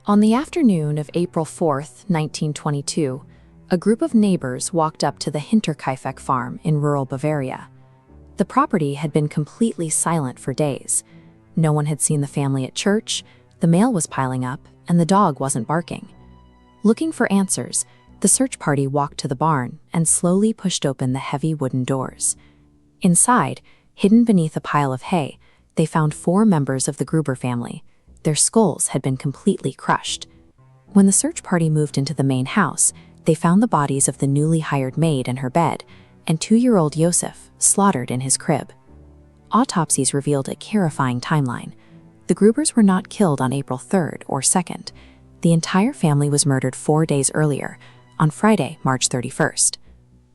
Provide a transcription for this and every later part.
On the afternoon of April 4th, 1922, a group of neighbors walked up to the Hinterkaifeck farm in rural Bavaria. The property had been completely silent for days. No one had seen the family at church, the mail was piling up, and the dog wasn't barking. Looking for answers, the search party walked to the barn and slowly pushed open the heavy wooden doors. Inside, hidden beneath a pile of hay, they found 4 members of the Gruber family. Their skulls had been completely crushed. When the search party moved into the main house, they found the bodies of the newly hired maid in her bed and 2-year-old Josef slaughtered in his crib. Autopsies revealed a terrifying timeline. The Grubers were not killed on April 3rd or 2nd. The entire family was murdered 4 days earlier, on Friday, March 31st.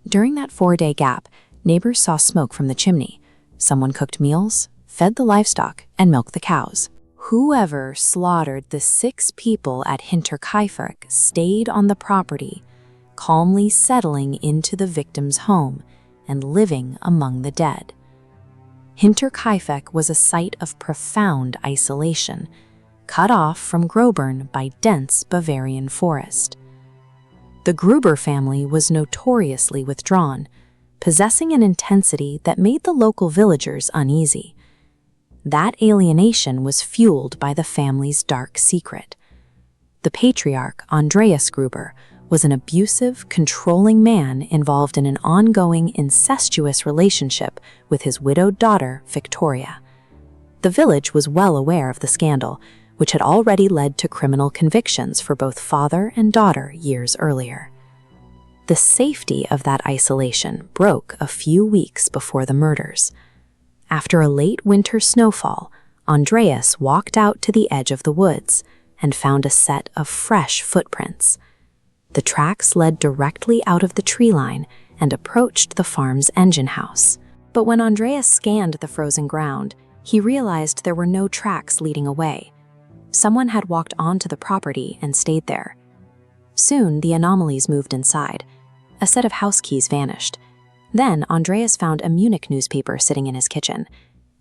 During that 4-day gap, neighbors saw smoke from the chimney. Someone cooked meals, fed the livestock, and milked the cows. Whoever slaughtered the 6 people at Hinterkaifeck stayed on the property, calmly settling into the victim's home and living among the dead. Hinterkaifeck was a site of profound isolation, cut off from Gruber by dense Bavarian forest. The Gruber family was notoriously withdrawn, possessing an intensity that made the local villagers uneasy. That alienation was fueled by the family's dark secret. The patriarch, Andreas Gruber, was an abusive, controlling man involved in an ongoing incestuous relationship with his widowed daughter, Victoria. The village was well aware of the scandal, which had already led to criminal convictions for both father and daughter years earlier. The safety of that isolation broke a few weeks before the murders. After a late winter snowfall, Andreas walked out to the edge of the woods and found a set of fresh footprints. The tracks led directly out of the tree line and approached the farm's engine house. But when Andreas scanned the frozen ground, he realized there were no tracks leading away. Someone had walked onto the property and stayed there. Soon, the anomalies moved inside. A set of house keys vanished. Then, Andreas found a Munich newspaper sitting in his kitchen.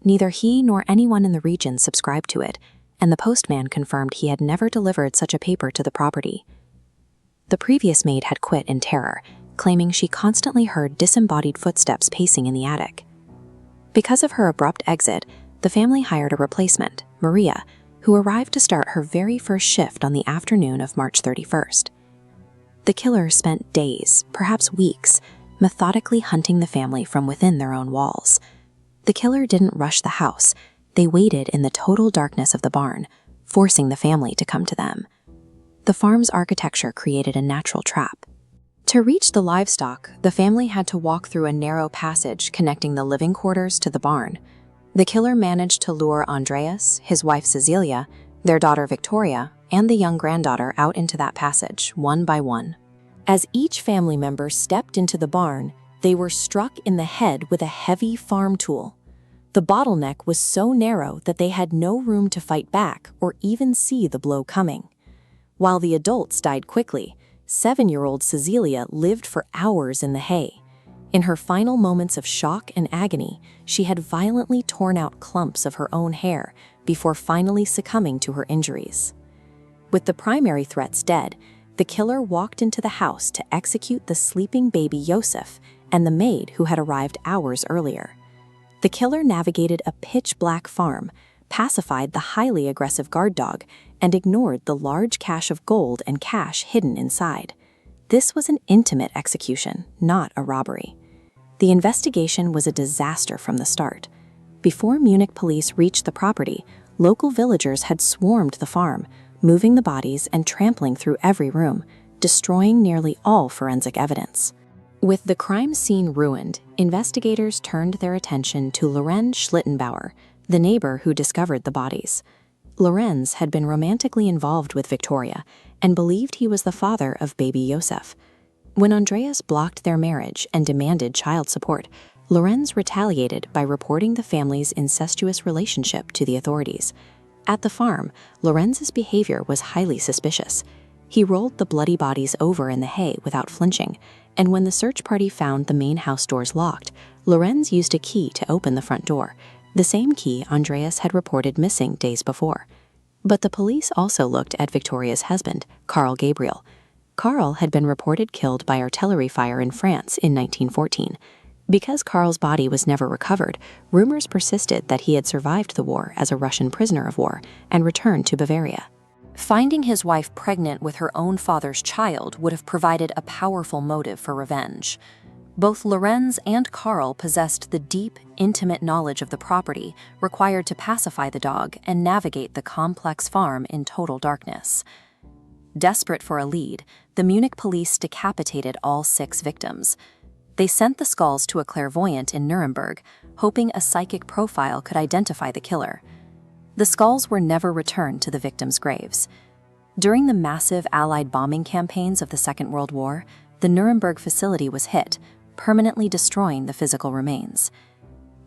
Neither he nor anyone in the region subscribed to it, and the postman confirmed he had never delivered such a paper to the property. The previous maid had quit in terror, claiming she constantly heard disembodied footsteps pacing in the attic. Because of her abrupt exit, the family hired a replacement, Maria, who arrived to start her very first shift on the afternoon of March 31st. The killer spent days, perhaps weeks, methodically hunting the family from within their own walls. The killer didn't rush the house. They waited in the total darkness of the barn, forcing the family to come to them. The farm's architecture created a natural trap. To reach the livestock, the family had to walk through a narrow passage connecting the living quarters to the barn. The killer managed to lure Andreas, his wife Cecilia, their daughter Victoria, and the young granddaughter out into that passage, one by one. As each family member stepped into the barn, they were struck in the head with a heavy farm tool. The bottleneck was so narrow that they had no room to fight back or even see the blow coming. While the adults died quickly, 7-year-old Cecilia lived for hours in the hay. In her final moments of shock and agony, she had violently torn out clumps of her own hair before finally succumbing to her injuries. With the primary threats dead, the killer walked into the house to execute the sleeping baby Josef and the maid who had arrived hours earlier. The killer navigated a pitch-black farm, pacified the highly aggressive guard dog, and ignored the large cache of gold and cash hidden inside. This was an intimate execution, not a robbery. The investigation was a disaster from the start. Before Munich police reached the property, local villagers had swarmed the farm, moving the bodies and trampling through every room, destroying nearly all forensic evidence. With the crime scene ruined, investigators turned their attention to Lorenz Schlittenbauer, the neighbor who discovered the bodies. Lorenz had been romantically involved with Victoria and believed he was the father of baby Josef. When Andreas blocked their marriage and demanded child support, Lorenz retaliated by reporting the family's incestuous relationship to the authorities. At the farm, Lorenz's behavior was highly suspicious. He rolled the bloody bodies over in the hay without flinching, and when the search party found the main house doors locked, Lorenz used a key to open the front door, the same key Andreas had reported missing days before. But the police also looked at Victoria's husband, Carl Gabriel. Carl had been reported killed by artillery fire in France in 1914. Because Carl's body was never recovered, rumors persisted that he had survived the war as a Russian prisoner of war and returned to Bavaria. Finding his wife pregnant with her own father's child would have provided a powerful motive for revenge. Both Lorenz and Carl possessed the deep, intimate knowledge of the property required to pacify the dog and navigate the complex farm in total darkness. Desperate for a lead, the Munich police decapitated all 6 victims. They sent the skulls to a clairvoyant in Nuremberg, hoping a psychic profile could identify the killer. The skulls were never returned to the victims' graves. During the massive Allied bombing campaigns of the Second World War, the Nuremberg facility was hit, permanently destroying the physical remains.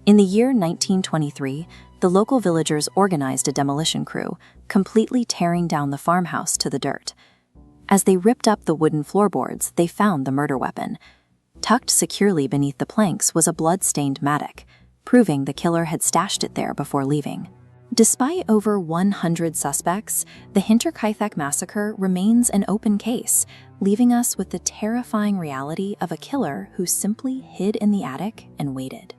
In the year 1923, the local villagers organized a demolition crew, completely tearing down the farmhouse to the dirt. As they ripped up the wooden floorboards, they found the murder weapon. Tucked securely beneath the planks was a blood-stained mattock, proving the killer had stashed it there before leaving. Despite over 100 suspects, the Hinterkaifeck Massacre remains an open case, leaving us with the terrifying reality of a killer who simply hid in the attic and waited.